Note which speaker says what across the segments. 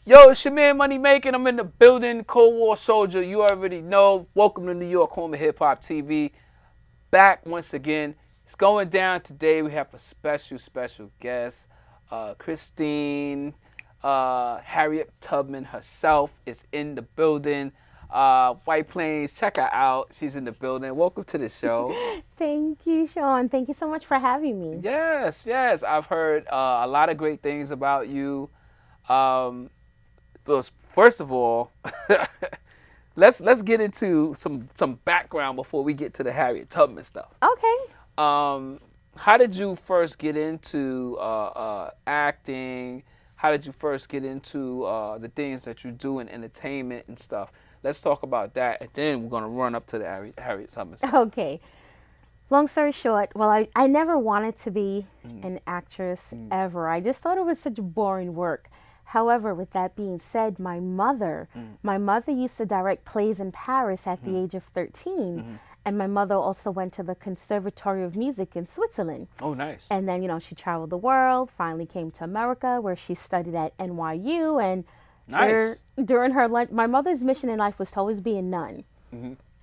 Speaker 1: Yo, it's your man Money Making. I'm in the building. Cold War Soldier. You already know. Welcome to New York, home of hip hop TV. Back once again. It's going down today. We have a special guest. Christine, Harriet Tubman herself is in the building. White Plains, check her out. She's in the building. Welcome to the show.
Speaker 2: Thank you, Sean. Thank you so much for having me.
Speaker 1: Yes. I've heard a lot of great things about you. Um, First of all, let's get into some background before we get to the Harriet Tubman stuff.
Speaker 2: Okay.
Speaker 1: How did you first get into acting? How did you first get into the things that you do in entertainment and stuff? Let's talk about that, and then we're gonna run up to the Harriet Tubman stuff.
Speaker 2: Okay. Long story short, well, I never wanted to be an actress ever. I just thought it was such boring work. However, with that being said, my mother used to direct plays in Paris at the age of 13. And my mother also went to the Conservatory of Music in Switzerland.
Speaker 1: Oh, nice.
Speaker 2: And then, she traveled the world, finally came to America where she studied at NYU. And
Speaker 1: Nice.
Speaker 2: during her lunch, my mother's mission in life was to always be a nun.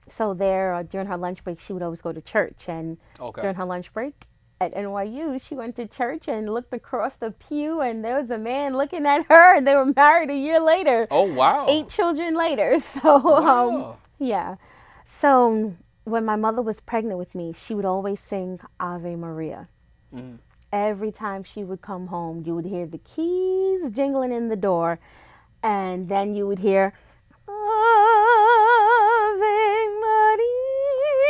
Speaker 2: So during her lunch break, she would always go to church. And
Speaker 1: Okay.
Speaker 2: during her lunch break at NYU, she went to church and looked across the pew, and there was a man looking at her, and they were married a year later.
Speaker 1: Oh, wow.
Speaker 2: 8 children later. So,
Speaker 1: Wow.
Speaker 2: yeah. So when my mother was pregnant with me, she would always sing Ave Maria. Every time she would come home, you would hear the keys jingling in the door, and then you would hear Ave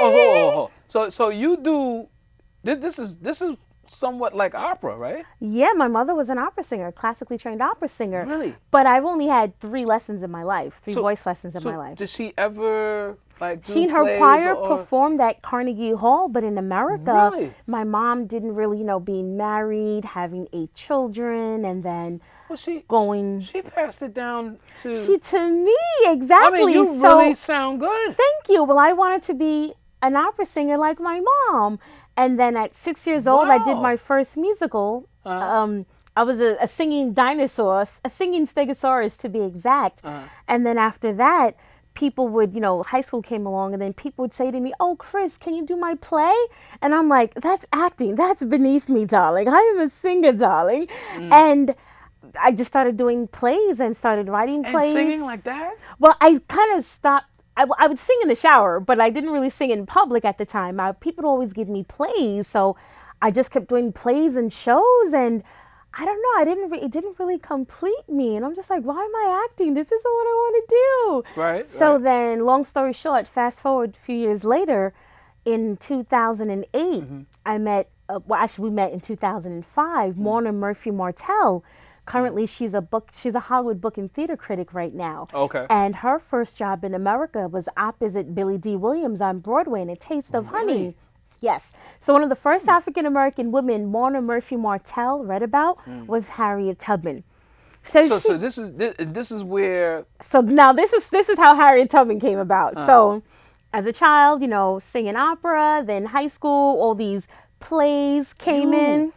Speaker 2: Maria.
Speaker 1: So you do this is somewhat like opera, right?
Speaker 2: Yeah, my mother was an opera singer, a classically trained opera singer.
Speaker 1: Really?
Speaker 2: But I've only had 3 lessons in my life, 3
Speaker 1: So-
Speaker 2: voice lessons in
Speaker 1: So
Speaker 2: my life.
Speaker 1: did she ever do
Speaker 2: She and her
Speaker 1: plays
Speaker 2: choir
Speaker 1: or-
Speaker 2: performed at Carnegie Hall, but in America,
Speaker 1: Really?
Speaker 2: my mom didn't really, being married, having 8 children, and then
Speaker 1: Well, she
Speaker 2: going.
Speaker 1: she passed it down to.
Speaker 2: To me,
Speaker 1: I
Speaker 2: exactly.
Speaker 1: mean, you
Speaker 2: So,
Speaker 1: really sound good.
Speaker 2: thank you. Well, I wanted to be an opera singer like my mom. And then at 6 years old, I did
Speaker 1: Wow.
Speaker 2: my first musical.
Speaker 1: Uh-huh.
Speaker 2: I was a singing dinosaur, a singing stegosaurus to be exact. And then after that, people would, high school came along, and then people would say to me, "Oh, Chris, can you do my play?" And I'm like, "That's acting. That's beneath me, darling. I am a singer, darling." And I just started doing plays and started writing
Speaker 1: And
Speaker 2: plays.
Speaker 1: singing like that?
Speaker 2: Well, I kind of stopped. I would sing in the shower, but I didn't really sing in public at the time. People would always give me plays, so I just kept doing plays and shows, and I don't know. It didn't really complete me, and I'm just like, why am I acting? This isn't what I want to do.
Speaker 1: Right.
Speaker 2: So
Speaker 1: right.
Speaker 2: then, long story short, fast forward a few years later, in 2008, I met. Well, actually, we met in 2005. Morna Murphy Martell. Currently, she's a Hollywood book and theater critic right now.
Speaker 1: Okay.
Speaker 2: And her first job in America was opposite Billy D. Williams on Broadway in A Taste of Honey. Yes. So one of the first African American women Morna Murphy Martell read about was Harriet Tubman.
Speaker 1: So this is where.
Speaker 2: So now this is how Harriet Tubman came about. So as a child, singing opera, then high school, all these plays came in.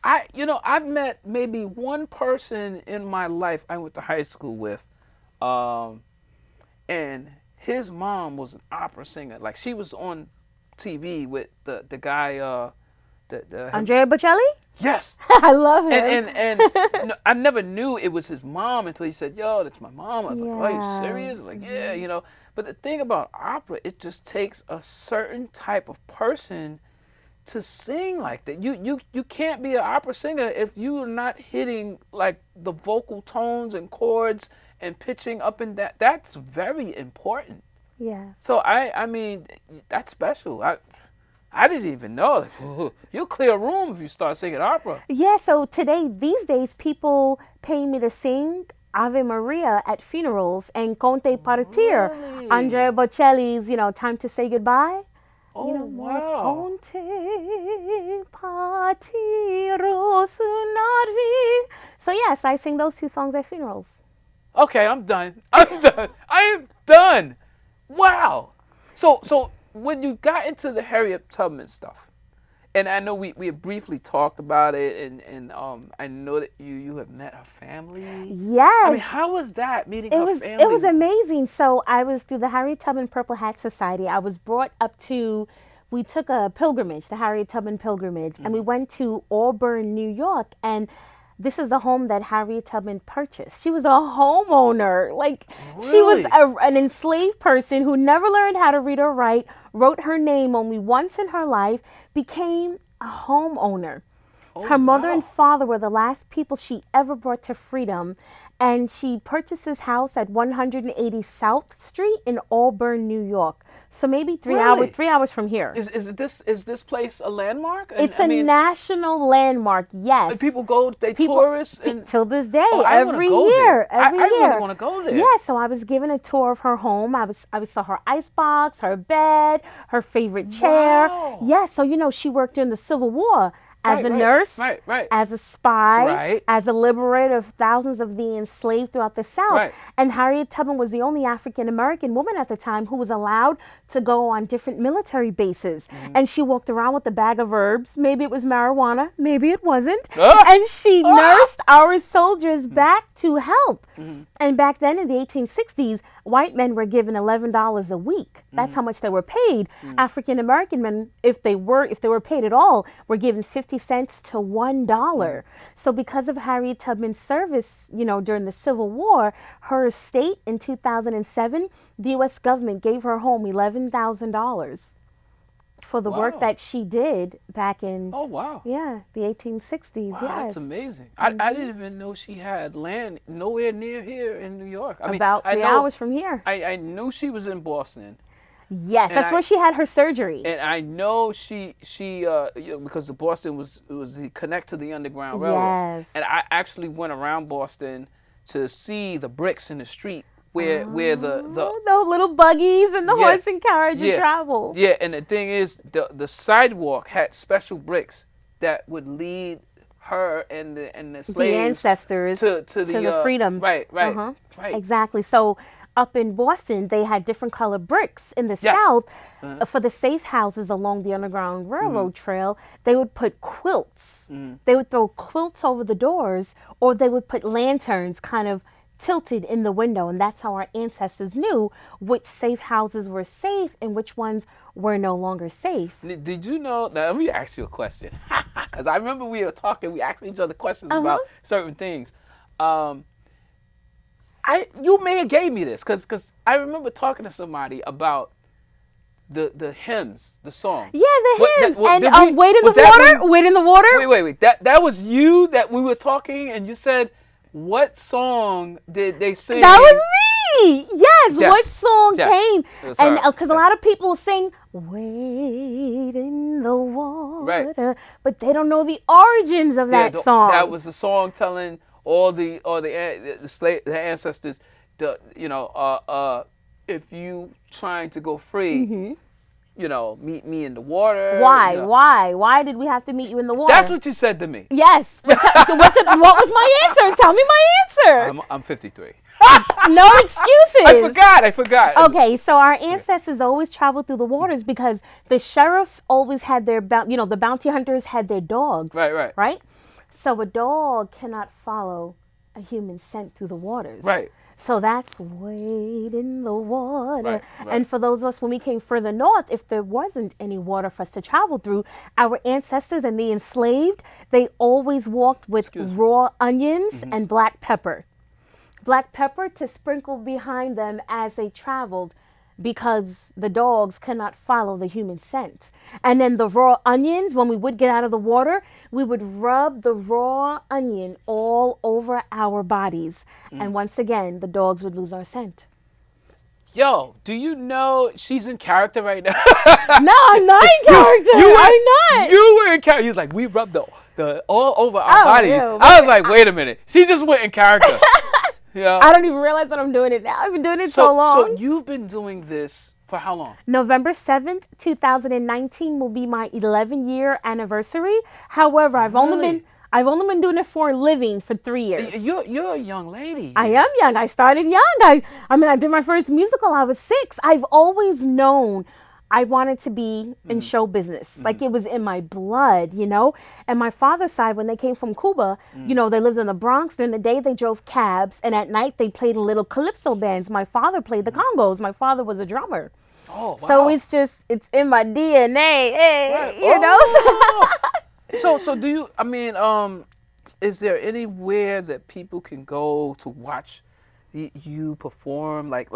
Speaker 1: I've met maybe one person in my life I went to high school with, and his mom was an opera singer. Like, she was on TV with the guy,
Speaker 2: Andrea Bocelli?
Speaker 1: yes.
Speaker 2: I love him.
Speaker 1: And I never knew it was his mom until he said, "Yo, that's my mom." I was like, "Oh, are
Speaker 2: Yeah.
Speaker 1: you serious?" Like, yeah. But the thing about opera, it just takes a certain type of person to sing like that. You can't be an opera singer if you're not hitting like the vocal tones and chords and pitching up and down. That's very important.
Speaker 2: Yeah.
Speaker 1: So I mean, that's special. I didn't even know. Like, you'll clear a room if you start singing opera.
Speaker 2: Yeah, so these days, people pay me to sing Ave Maria at funerals and Conte Partir,
Speaker 1: Really?
Speaker 2: Andrea Bocelli's, Time to Say Goodbye.
Speaker 1: Oh,
Speaker 2: Wow.
Speaker 1: wow.
Speaker 2: Conte Partiro Sunarvi. So yes, I sing those 2 songs at funerals.
Speaker 1: Okay, I'm done. I'm done. I am done. Wow. So when you got into the Harriet Tubman stuff, And I know we had briefly talked about it, and I know that you have met her family. I mean,
Speaker 2: Yes.
Speaker 1: how was that meeting
Speaker 2: It
Speaker 1: her
Speaker 2: was
Speaker 1: family?
Speaker 2: it was amazing. So I was through the Harriet Tubman Purple Hat Society. I was brought up to we took a pilgrimage, the Harriet Tubman pilgrimage, and we went to Auburn, New York, and this is the home that Harriet Tubman purchased. She was a homeowner. Like she was
Speaker 1: Really?
Speaker 2: an enslaved person who never learned how to read or write, wrote her name only once in her life, became a homeowner.
Speaker 1: Oh
Speaker 2: Her mother and
Speaker 1: wow!
Speaker 2: father were the last people she ever brought to freedom, and she purchased this house at 180 South Street in Auburn, New York. So maybe
Speaker 1: Really?
Speaker 2: 3 hours from here.
Speaker 1: Is this place a landmark? And
Speaker 2: It's
Speaker 1: I
Speaker 2: a
Speaker 1: mean,
Speaker 2: national landmark. Yes.
Speaker 1: people go, they
Speaker 2: People
Speaker 1: tourists, and
Speaker 2: till this day,
Speaker 1: oh, I want to
Speaker 2: every
Speaker 1: go
Speaker 2: year,
Speaker 1: there.
Speaker 2: every
Speaker 1: I
Speaker 2: year.
Speaker 1: really want to go there.
Speaker 2: Yeah, so I was given a tour of her home. I saw her icebox, her bed, her favorite chair.
Speaker 1: Wow.
Speaker 2: Yeah, so she worked during the Civil War as
Speaker 1: Right,
Speaker 2: a
Speaker 1: right,
Speaker 2: nurse,
Speaker 1: right.
Speaker 2: as a spy,
Speaker 1: Right.
Speaker 2: as a liberator of thousands of the enslaved throughout the South.
Speaker 1: Right.
Speaker 2: And Harriet Tubman was the only African American woman at the time who was allowed to go on different military bases. And she walked around with a bag of herbs. Maybe it was marijuana, maybe it wasn't. And she nursed our soldiers back to health. And back then in the 1860s, white men were given $11 a week. That's how much they were paid. African American men, if they were paid at all, were given 50 cents to $1. So because of Harriet Tubman's service, during the Civil War, her estate in 2007, the US government gave her home $11,000 for the work
Speaker 1: Wow.
Speaker 2: that she did back in
Speaker 1: Oh wow!
Speaker 2: the 1860s.
Speaker 1: Wow,
Speaker 2: Yes.
Speaker 1: that's amazing. I didn't even know she had land nowhere near here in New York. I mean,
Speaker 2: About
Speaker 1: I
Speaker 2: 3
Speaker 1: know,
Speaker 2: hours from here.
Speaker 1: I knew she was in Boston,
Speaker 2: Yes,
Speaker 1: and
Speaker 2: that's
Speaker 1: I-
Speaker 2: where she had her surgery.
Speaker 1: and I know she because the Boston was the connect to the Underground Railroad,
Speaker 2: Yes.
Speaker 1: and I actually went around Boston to see the bricks in the street where the
Speaker 2: Oh, the little buggies and the
Speaker 1: Yeah.
Speaker 2: horse and carriage would
Speaker 1: Yeah.
Speaker 2: travel.
Speaker 1: yeah, and the thing is the sidewalk had special bricks that would lead her and the
Speaker 2: The
Speaker 1: slaves
Speaker 2: ancestors
Speaker 1: to
Speaker 2: the
Speaker 1: the
Speaker 2: freedom.
Speaker 1: right
Speaker 2: Uh-huh.
Speaker 1: right
Speaker 2: Exactly. So up in Boston, they had different color bricks. In the
Speaker 1: Yes.
Speaker 2: South,
Speaker 1: Uh-huh.
Speaker 2: for the safe houses along the Underground Railroad Trail, they would put quilts. They would throw quilts over the doors, or they would put lanterns kind of tilted in the window. And that's how our ancestors knew which safe houses were safe and which ones were no longer safe.
Speaker 1: Did you know? Now, let me ask you a question, because I remember we were talking. We asked each other questions about certain things. You may have gave me this because I remember talking to somebody about the hymns, the songs.
Speaker 2: Yeah, the
Speaker 1: What- that-
Speaker 2: hymns.
Speaker 1: what-
Speaker 2: And
Speaker 1: did we-
Speaker 2: wait in the
Speaker 1: was that
Speaker 2: water.
Speaker 1: when-
Speaker 2: Wait in the water.
Speaker 1: Wait. That was you that we were talking, and you said, "What song did they sing?"
Speaker 2: That was me. Yes.
Speaker 1: Yes.
Speaker 2: What song
Speaker 1: Yes.
Speaker 2: came?
Speaker 1: It was
Speaker 2: And
Speaker 1: her.
Speaker 2: because a lot of people sing "Wait in the water," but they don't know the origins of
Speaker 1: Yeah,
Speaker 2: that song.
Speaker 1: That was the song telling all the ancestors, if you trying to go free, meet me in the water.
Speaker 2: Why?
Speaker 1: you know.
Speaker 2: Why did we have to meet you in the water?
Speaker 1: That's what you said to me.
Speaker 2: Yes. What was my answer? Tell me my answer.
Speaker 1: I'm 53.
Speaker 2: No excuses.
Speaker 1: I forgot.
Speaker 2: Okay, so our ancestors always traveled through the waters because the sheriffs always had their, the bounty hunters had their dogs.
Speaker 1: Right.
Speaker 2: Right? So a dog cannot follow a human scent through the waters.
Speaker 1: Right.
Speaker 2: So that's wade in the water.
Speaker 1: Right.
Speaker 2: And for those of us, when we came further north, if there wasn't any water for us to travel through, our ancestors and the enslaved, they always walked with raw onions and black pepper. Black pepper to sprinkle behind them as they traveled because the dogs cannot follow the human scent. And then the raw onions, when we would get out of the water, we would rub the raw onion all over our bodies. And once again, the dogs would lose our scent.
Speaker 1: Yo, do you know she's in character right now?
Speaker 2: No, I'm not in character. I'm not.
Speaker 1: You were in character. You was like, we rubbed the all over our bodies.
Speaker 2: ew.
Speaker 1: I was like, wait a minute. She just went in character. Yeah.
Speaker 2: I don't even realize that I'm doing it now. I've been doing it so long.
Speaker 1: So you've been doing this for how long?
Speaker 2: November 7th, 2019 will be my 11-year anniversary. However, I've only been doing it for a living for 3 years.
Speaker 1: You're a young lady.
Speaker 2: I am young. I started young. I did my first musical. I was 6. I've always known I wanted to be in show business. Like, it was in my blood, you know? And my father's side, when they came from Cuba, you know, they lived in the Bronx. During the day, they drove cabs. And at night, they played in little calypso bands. My father played the congos. My father was a drummer.
Speaker 1: Oh, wow.
Speaker 2: So it's in my DNA, hey,
Speaker 1: Right.
Speaker 2: you know?
Speaker 1: So do you, I mean, is there anywhere that people can go to watch you perform? Like,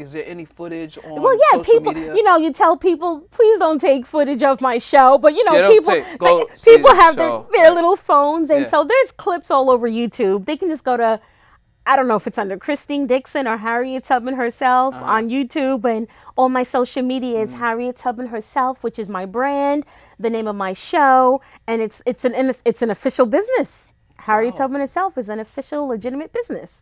Speaker 1: is there any footage on
Speaker 2: Well, yeah,
Speaker 1: social
Speaker 2: people,
Speaker 1: media?
Speaker 2: you know, you tell people, please don't take footage of my show. But, you know,
Speaker 1: Yeah, don't
Speaker 2: people
Speaker 1: take- go
Speaker 2: like,
Speaker 1: see
Speaker 2: people
Speaker 1: the
Speaker 2: have
Speaker 1: show.
Speaker 2: their
Speaker 1: Right.
Speaker 2: little phones. And
Speaker 1: Yeah.
Speaker 2: so there's clips all over YouTube. They can just go to, I don't know if it's under Christine Dixon or Harriet Tubman herself on YouTube. And all my social media is Harriet Tubman herself, which is my brand, the name of my show. And it's an official business. Harriet
Speaker 1: Wow.
Speaker 2: Tubman herself is an official, legitimate business.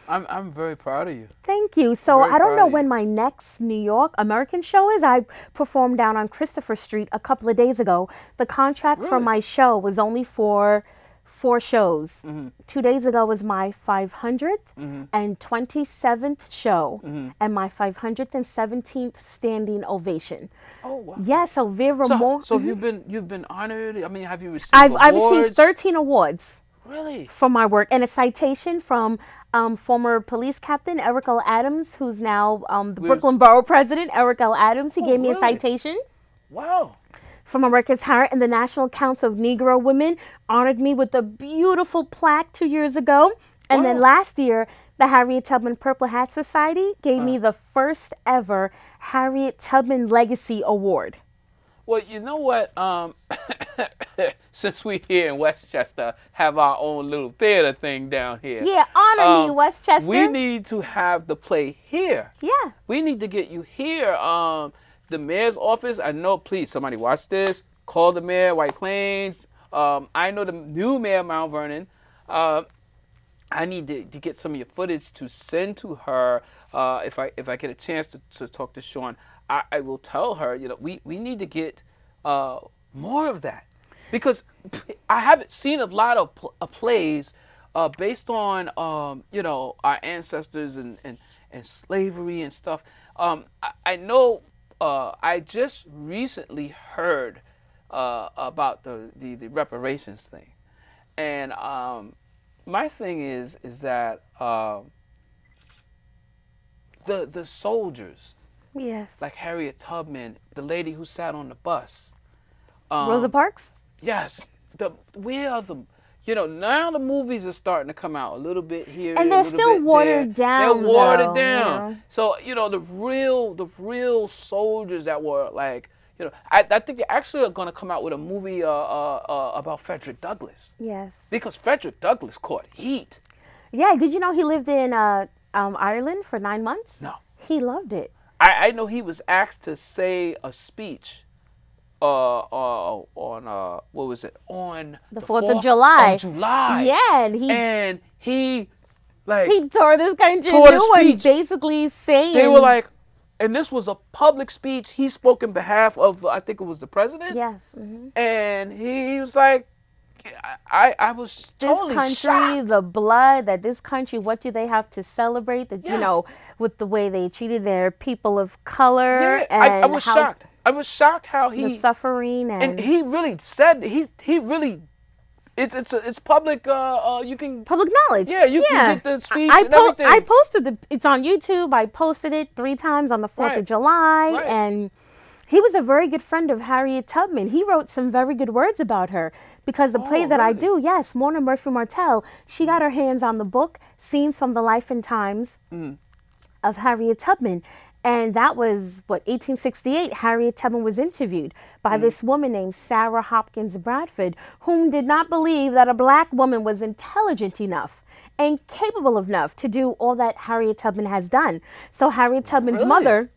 Speaker 1: I'm very proud of you.
Speaker 2: Thank you. So
Speaker 1: Very
Speaker 2: I don't
Speaker 1: proud
Speaker 2: know
Speaker 1: of you.
Speaker 2: when my next New York American show is. I performed down on Christopher Street a couple of days ago. The contract for
Speaker 1: Really?
Speaker 2: my show was only for 4 shows. 2 days ago was my 500th and 27th show and my 517th standing ovation.
Speaker 1: Oh, wow.
Speaker 2: Yeah, so Vera Moore.
Speaker 1: So you've been honored? I mean, have you received
Speaker 2: I've
Speaker 1: awards?
Speaker 2: received 13 awards
Speaker 1: Really?
Speaker 2: for my work, and a citation from former police captain Eric L. Adams, who's now the Brooklyn Borough President. Eric L. Adams, he gave me a
Speaker 1: really?
Speaker 2: citation
Speaker 1: Wow.
Speaker 2: for my work as Harriet, and the National Council of Negro Women honored me with a beautiful plaque 2 years ago. And then
Speaker 1: Wow.
Speaker 2: last year, the Harriet Tubman Purple Hat Society gave me the first ever Harriet Tubman Legacy Award.
Speaker 1: Well, you know what? Since we here in Westchester have our own little theater thing down here.
Speaker 2: Yeah, honor me, Westchester.
Speaker 1: We need to have the play here.
Speaker 2: Yeah.
Speaker 1: We need to get you here. The mayor's office. I know. Please, somebody watch this. Call the mayor, White Plains. I know the new mayor, Mount Vernon. I need to get some of your footage to send to her. If I get a chance to talk to Sean, I will tell her. You know, we need to get more of that, because I haven't seen a lot of plays based on you know, our ancestors and slavery and stuff. I know. I just recently heard about the reparations thing, and my thing is that the soldiers,
Speaker 2: Yes.
Speaker 1: like Harriet Tubman, the lady who sat on the bus,
Speaker 2: Rosa Parks?
Speaker 1: yes, where are the, you know, now the movies are starting to come out a little bit here,
Speaker 2: And
Speaker 1: a
Speaker 2: they're
Speaker 1: little
Speaker 2: still
Speaker 1: bit
Speaker 2: watered
Speaker 1: there.
Speaker 2: down,
Speaker 1: They're watered
Speaker 2: though,
Speaker 1: down.
Speaker 2: you know.
Speaker 1: So you know, the real soldiers that were like, you know, I think they actually are going to come out with a movie about Frederick Douglass,
Speaker 2: Yes.
Speaker 1: because Frederick Douglass caught heat.
Speaker 2: Yeah, did you know he lived in Ireland for 9 months?
Speaker 1: No,
Speaker 2: He loved it.
Speaker 1: I know he was asked to say a speech on what was it, on
Speaker 2: The 4th of July.
Speaker 1: Of July.
Speaker 2: Yeah,
Speaker 1: And he like
Speaker 2: he tore this country
Speaker 1: Tore the
Speaker 2: new one,
Speaker 1: speech.
Speaker 2: basically saying
Speaker 1: they were like, and this was a public speech. He spoke in behalf of, I think it was the president.
Speaker 2: yes, mhm.
Speaker 1: And he was like, I was
Speaker 2: This
Speaker 1: totally
Speaker 2: country,
Speaker 1: shocked.
Speaker 2: the blood that this country, what do they have to celebrate? That, you
Speaker 1: Yes.
Speaker 2: know, with the way they treated their people of color,
Speaker 1: Yeah,
Speaker 2: and
Speaker 1: I was
Speaker 2: how
Speaker 1: shocked. I was shocked how
Speaker 2: the
Speaker 1: he
Speaker 2: suffering
Speaker 1: and he really said he really it's public. You can
Speaker 2: public knowledge.
Speaker 1: Yeah, you can get the speech
Speaker 2: I
Speaker 1: and everything.
Speaker 2: I posted it's on YouTube. I posted it 3 times on the 4th
Speaker 1: Right.
Speaker 2: of July,
Speaker 1: Right.
Speaker 2: and he was a very good friend of Harriet Tubman. He wrote some very good words about her, because the play that I
Speaker 1: really?
Speaker 2: do, yes, Mona Murphy Martell, she got her hands on the book, Scenes from the Life and Times of Harriet Tubman. And that was, 1868, Harriet Tubman was interviewed by this woman named Sarah Hopkins Bradford, whom did not believe that a black woman was intelligent enough and capable enough to do all that Harriet Tubman has done. So Harriet Tubman's
Speaker 1: Really?
Speaker 2: mother,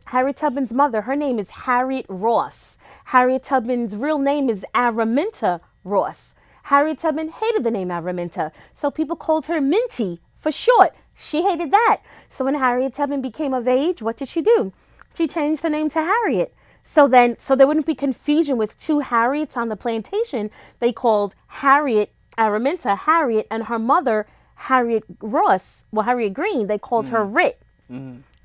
Speaker 2: Harriet Tubman's mother, her name is Harriet Ross. Harriet Tubman's real name is Araminta Ross. Harriet Tubman hated the name Araminta, so people called her Minty for short. She hated that. So when Harriet Tubman became of age, what did she do? She changed her name to Harriet. So there wouldn't be confusion with 2 Harriets on the plantation. They called Harriet Araminta Harriet, and her mother, Harriet Ross, Harriet Green, they called her Rit.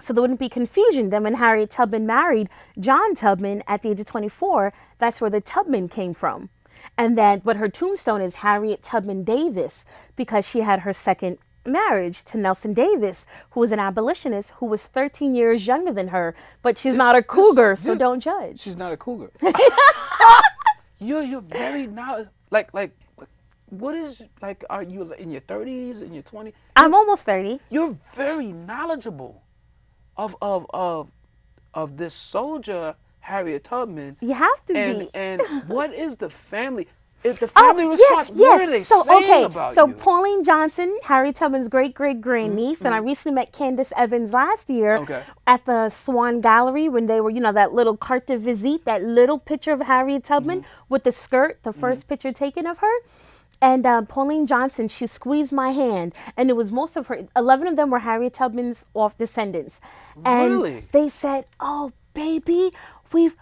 Speaker 2: So there wouldn't be confusion. Then when Harriet Tubman married John Tubman at the age of 24, that's where the Tubman came from. And then, but her tombstone is Harriet Tubman Davis because she had her second marriage to Nelson Davis, who was an abolitionist who was 13 years younger than her, but she's not a cougar, so don't judge.
Speaker 1: She's not a cougar. You're very like what is like? Are you in your 30s, in your 20s?
Speaker 2: I'm almost 30.
Speaker 1: You're very knowledgeable of this soldier Harriet Tubman.
Speaker 2: You have to be.
Speaker 1: And what is the family? If the family response, what are they saying about
Speaker 2: so
Speaker 1: you?
Speaker 2: Pauline Johnson, Harriet Tubman's great-great-grandniece, and I recently met Candace Evans last year at the Swan Gallery when they were, that little carte de visite, that little picture of Harriet Tubman with the skirt, the first picture taken of her. And Pauline Johnson, she squeezed my hand, and it was most of her, 11 of them were Harriet Tubman's off descendants. And
Speaker 1: Really?
Speaker 2: they said, "Oh, baby, we've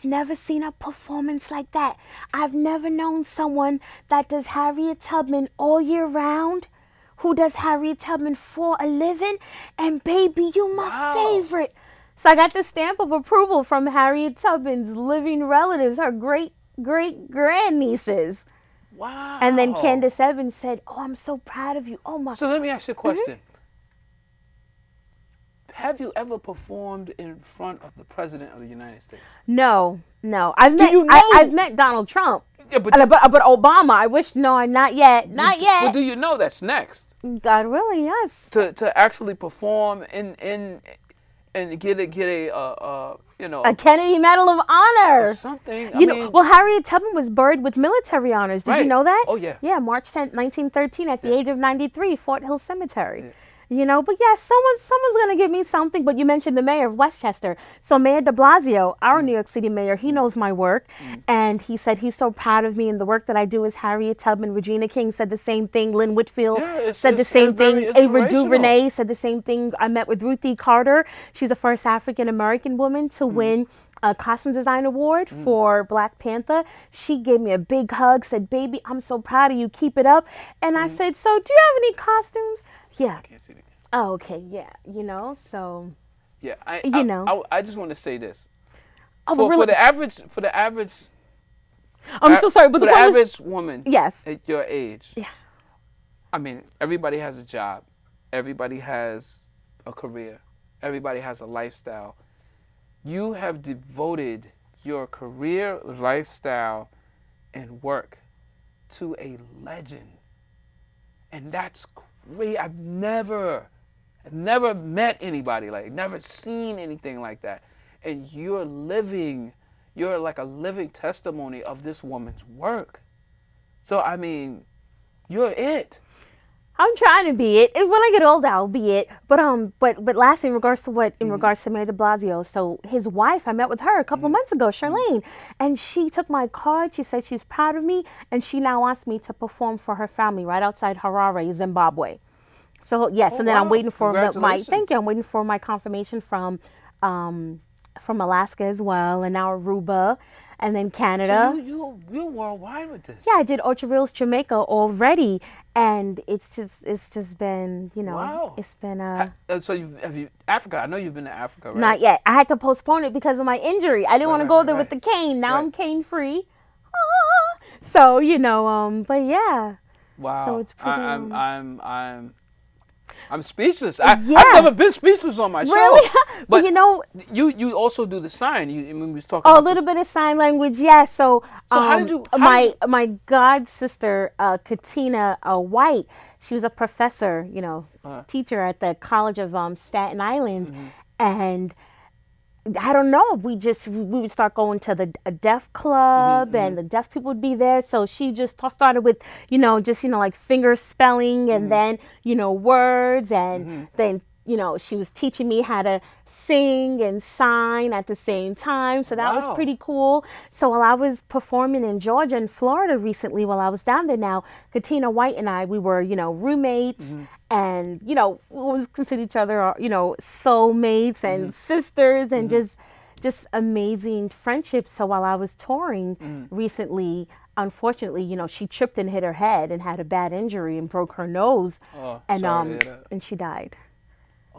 Speaker 2: never seen a performance like that. I've never known someone that does Harriet Tubman all year round, who does Harriet Tubman for a living, and baby, you my favorite." So I got the stamp of approval from Harriet Tubman's living relatives, her great-great-grandnieces.
Speaker 1: Wow.
Speaker 2: And then Candace Evans said, "Oh, I'm so proud of you. Oh my."
Speaker 1: So let me ask you a question. Have you ever performed in front of the President of the United States?
Speaker 2: No. I've met I've met Donald Trump.
Speaker 1: Yeah, but
Speaker 2: Obama, I wish not yet.
Speaker 1: But do you know that's next?
Speaker 2: God willing, yes.
Speaker 1: To actually perform and get
Speaker 2: a Kennedy Medal of Honor.
Speaker 1: Or something.
Speaker 2: Well, Harriet Tubman was buried with military honors. Did you know that?
Speaker 1: Oh, yeah.
Speaker 2: Yeah, March 10th, 1913, at the age of 93, Fort Hill Cemetery.
Speaker 1: Yeah.
Speaker 2: But yeah, someone's going to give me something. But you mentioned the mayor of Westchester. So Mayor de Blasio, our New York City mayor, he knows my work. And he said he's so proud of me and the work that I do as Harriet Tubman. Regina King said the same thing. Lynn Whitfield said the same thing. Ava DuVernay said the same thing. I met with Ruthie Carter. She's the first African-American woman to win a costume design award for Black Panther. She gave me a big hug, said, "Baby, I'm so proud of you. Keep it up." And I said, "So do you have any costumes?" Yeah.
Speaker 1: I can't see it.
Speaker 2: Oh, okay. Yeah. So.
Speaker 1: Yeah. I just want to say this.
Speaker 2: Oh,
Speaker 1: for the average.
Speaker 2: I'm so sorry, but
Speaker 1: for the average woman.
Speaker 2: Yes.
Speaker 1: At your age.
Speaker 2: Yeah.
Speaker 1: I mean, everybody has a job. Everybody has a career. Everybody has a lifestyle. You have devoted your career, lifestyle, and work to a legend. And that's great. I've never met anybody never seen anything like that. And you're like a living testimony of this woman's work. So, I mean, you're it.
Speaker 2: I'm trying to be it. And when I get older, I'll be it. But lastly, in regards to Mayor de Blasio, so his wife, I met with her a couple of months ago, Charlene, and she took my card. She said she's proud of me, and she now wants me to perform for her family right outside Harare, Zimbabwe. So yes, and then I'm waiting for I'm waiting for my confirmation from Alaska as well, and now Aruba, and then Canada.
Speaker 1: So you're worldwide with this.
Speaker 2: Yeah, I did Ocho Rios, Jamaica already, and it's just been
Speaker 1: Wow.
Speaker 2: It's been
Speaker 1: So have you Africa? I know you've been to Africa, right?
Speaker 2: Not yet. I had to postpone it because of my injury. I didn't want to go there with the cane. Now I'm cane free. So but yeah.
Speaker 1: Wow.
Speaker 2: So it's pretty.
Speaker 1: I'm speechless. I've never been speechless on my show.
Speaker 2: Really?
Speaker 1: But you also do the sign. We was talking
Speaker 2: about a little bit of sign language, yeah. So
Speaker 1: how did you
Speaker 2: my god sister Katina White, she was a professor, teacher at the College of Staten Island, and I don't know. We would start going to the deaf club, and the deaf people would be there. So she just started with, like finger spelling, and then, words, and then, she was teaching me how to sing and sign at the same time. So that was pretty cool. So while I was performing in Georgia and Florida recently, while I was down there now, Katina White and I, we were, roommates, and, we always consider each other, soulmates and sisters, and just amazing friendships. So while I was touring recently, unfortunately, she tripped and hit her head and had a bad injury and broke her nose, and she died.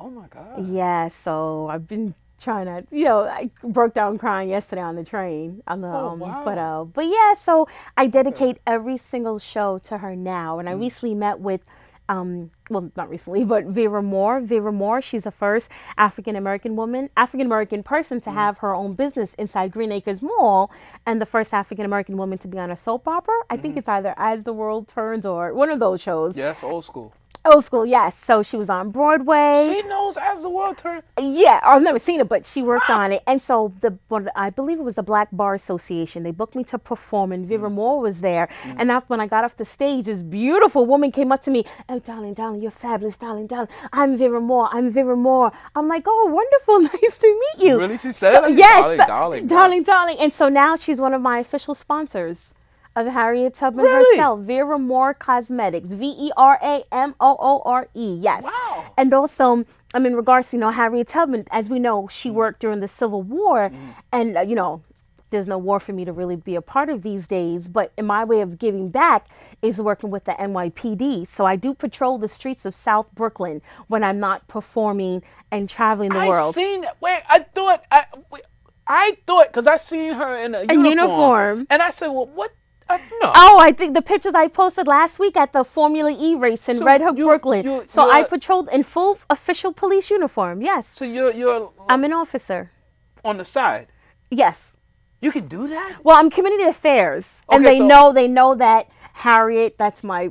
Speaker 1: Oh my God.
Speaker 2: Yeah, so I've been trying to, I broke down crying yesterday on the train on the
Speaker 1: Oh wow.
Speaker 2: but yeah, so I
Speaker 1: Okay.
Speaker 2: dedicate every single show to her now. And I
Speaker 1: Mm.
Speaker 2: recently met with well, not recently, but Vera Moore. Vera Moore, she's the first African American person to
Speaker 1: Mm.
Speaker 2: have her own business inside Green Acres Mall, and the first African American woman to be on a soap opera. I think
Speaker 1: Mm-hmm.
Speaker 2: it's either As the World Turns or one of those shows.
Speaker 1: Yes, old school.
Speaker 2: Old school, yes. So she was on Broadway.
Speaker 1: She knows as the world turns.
Speaker 2: Yeah, I've never seen it, but she worked on it. And so I believe it was the Black Bar Association. They booked me to perform, and Vera
Speaker 1: Mm.
Speaker 2: Moore was there.
Speaker 1: Mm.
Speaker 2: And after when I got off the stage, this beautiful woman came up to me. Oh, darling, darling, you're fabulous, darling, darling. I'm Vera Moore. I'm Vera Moore. I'm like, oh, wonderful, nice to meet you.
Speaker 1: Really? She said it like
Speaker 2: Yes,
Speaker 1: darling, darling,
Speaker 2: darling, darling. And so now she's one of my official sponsors of Harriet Tubman
Speaker 1: Really?
Speaker 2: herself, Vera Moore Cosmetics, VeraMoore. Yes.
Speaker 1: Wow.
Speaker 2: And also, in regards to, Harriet Tubman, as we know, she worked during the Civil War, and, there's no war for me to really be a part of these days, but in my way of giving back is working with the NYPD. So I do patrol the streets of South Brooklyn when I'm not performing and traveling the world.
Speaker 1: Seen. Wait, I thought because I seen her in a
Speaker 2: A uniform.
Speaker 1: and I said, well, what? No.
Speaker 2: Oh, I think the pictures I posted last week at the Formula E race in
Speaker 1: So
Speaker 2: Red Hook,
Speaker 1: you-
Speaker 2: Brooklyn.
Speaker 1: you-
Speaker 2: So I
Speaker 1: you're-
Speaker 2: patrolled in full official police uniform. Yes.
Speaker 1: So you're
Speaker 2: I'm an officer.
Speaker 1: on the side.
Speaker 2: Yes.
Speaker 1: You can do that.
Speaker 2: Well, I'm community affairs, and
Speaker 1: Okay,
Speaker 2: they know that Harriet. That's my,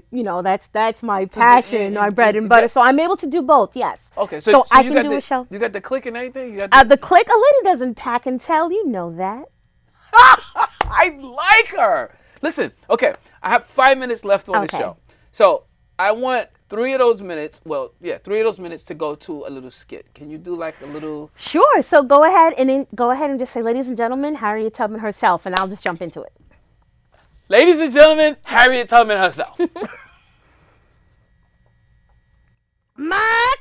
Speaker 2: that's my passion, my bread and butter. So I'm able to do both. Yes.
Speaker 1: Okay,
Speaker 2: So I
Speaker 1: you
Speaker 2: can
Speaker 1: got
Speaker 2: do a show.
Speaker 1: You got the click and everything. You got
Speaker 2: The click. A lady doesn't pack and tell. You know that.
Speaker 1: I like her. Listen, okay, I have 5 minutes left on the
Speaker 2: Okay.
Speaker 1: show. So I want 3 of those minutes, 3 of those minutes to go to a little skit. Can you do like a little...
Speaker 2: Sure. So go ahead and just say, ladies and gentlemen, Harriet Tubman herself, and I'll just jump into it.
Speaker 1: Ladies and gentlemen, Harriet Tubman herself.
Speaker 2: My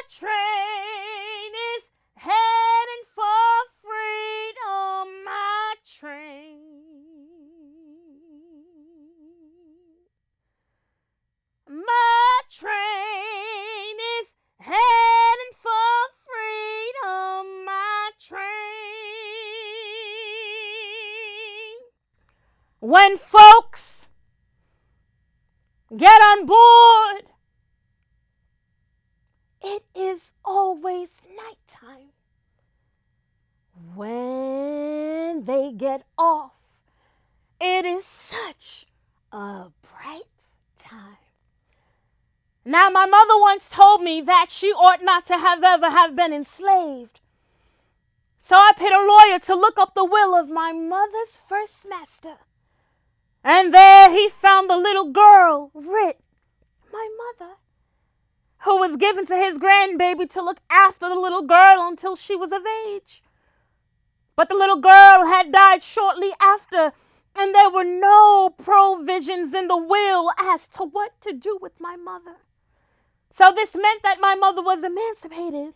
Speaker 2: train is heading for freedom. My train. My train is heading for freedom. My train. When folks get on board, it is always nighttime. When they get off, it is such a bright time. Now, my mother once told me that she ought not to have ever have been enslaved. So I paid a lawyer to look up the will of my mother's first master. And there he found the little girl, Rit, my mother, who was given to his grandbaby to look after the little girl until she was of age. But the little girl had died shortly after, and there were no provisions in the will as to what to do with my mother. So this meant that my mother was emancipated,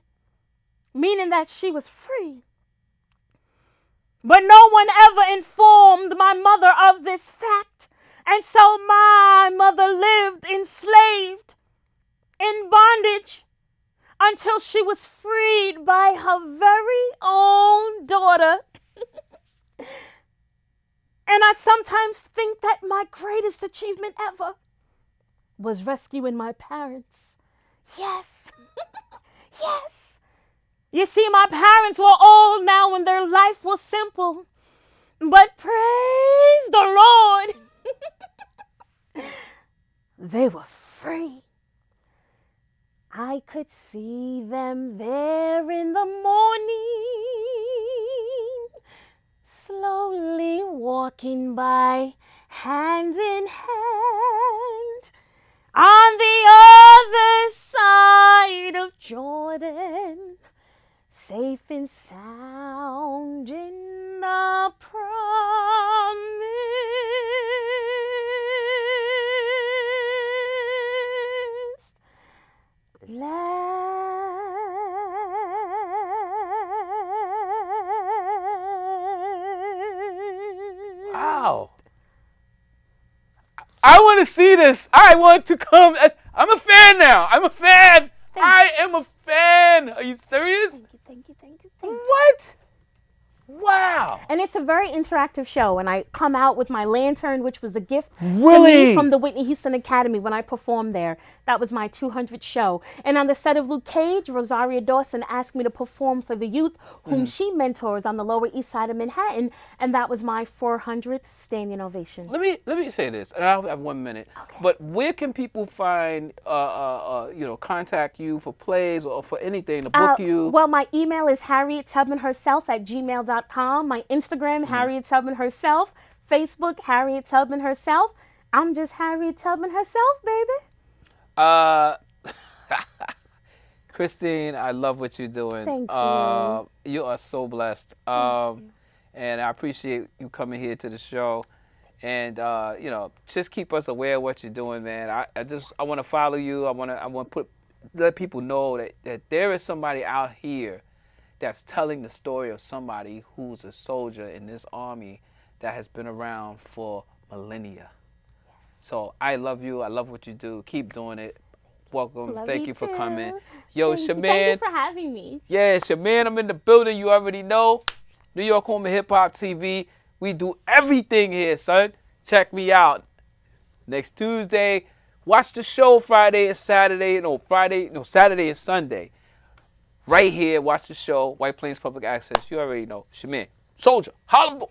Speaker 2: meaning that she was free. But no one ever informed my mother of this fact, and so my mother lived enslaved, in bondage, until she was freed by her very own daughter. And I sometimes think that my greatest achievement ever was rescuing my parents. Yes. Yes. You see, my parents were old now and their life was simple. But praise the Lord, they were free. I could see them there in the morning, slowly walking by, hand in hand, on the other side of Jordan, safe and sound in the promised land.
Speaker 1: I want to see this. I want to come. I'm a fan now. I'm a fan.
Speaker 2: Thank
Speaker 1: I am a fan. Are you serious?
Speaker 2: Thank you.
Speaker 1: What? Wow.
Speaker 2: And it's a very interactive show. And I come out with my lantern, which was a gift to
Speaker 1: Really?
Speaker 2: me from the Whitney Houston Academy when I performed there. That was my 200th show. And on the set of Luke Cage, Rosaria Dawson asked me to perform for the youth whom she mentors on the Lower East Side of Manhattan. And that was my 400th standing ovation.
Speaker 1: Let me say this, and I'll have 1 minute.
Speaker 2: Okay.
Speaker 1: But where can people find, contact you for plays or for anything to book you?
Speaker 2: Well, my email is harriettubmanherself@gmail.com. My Instagram, Harriet Tubman herself. Facebook, Harriet Tubman herself. I'm just Harriet Tubman herself, baby.
Speaker 1: Christine, I love what you're doing.
Speaker 2: Thank you.
Speaker 1: You are so blessed. And I appreciate you coming here to the show. And just keep us aware of what you're doing, man. I want to follow you. I want to let people know that there is somebody out here that's telling the story of somebody who's a soldier in this army that has been around for millennia. So I love you. I love what you do. Keep doing it. Welcome. Thank you for coming. Yo, Shaman.
Speaker 2: Thank you for having me.
Speaker 1: Yeah, Shaman, I'm in the building. You already know. New York Home of Hip Hop TV. We do everything here, son. Check me out. Next Tuesday. Watch the show Saturday and Sunday. Right here, watch the show. White Plains Public Access. You already know. Shaman. Soldier. Holla.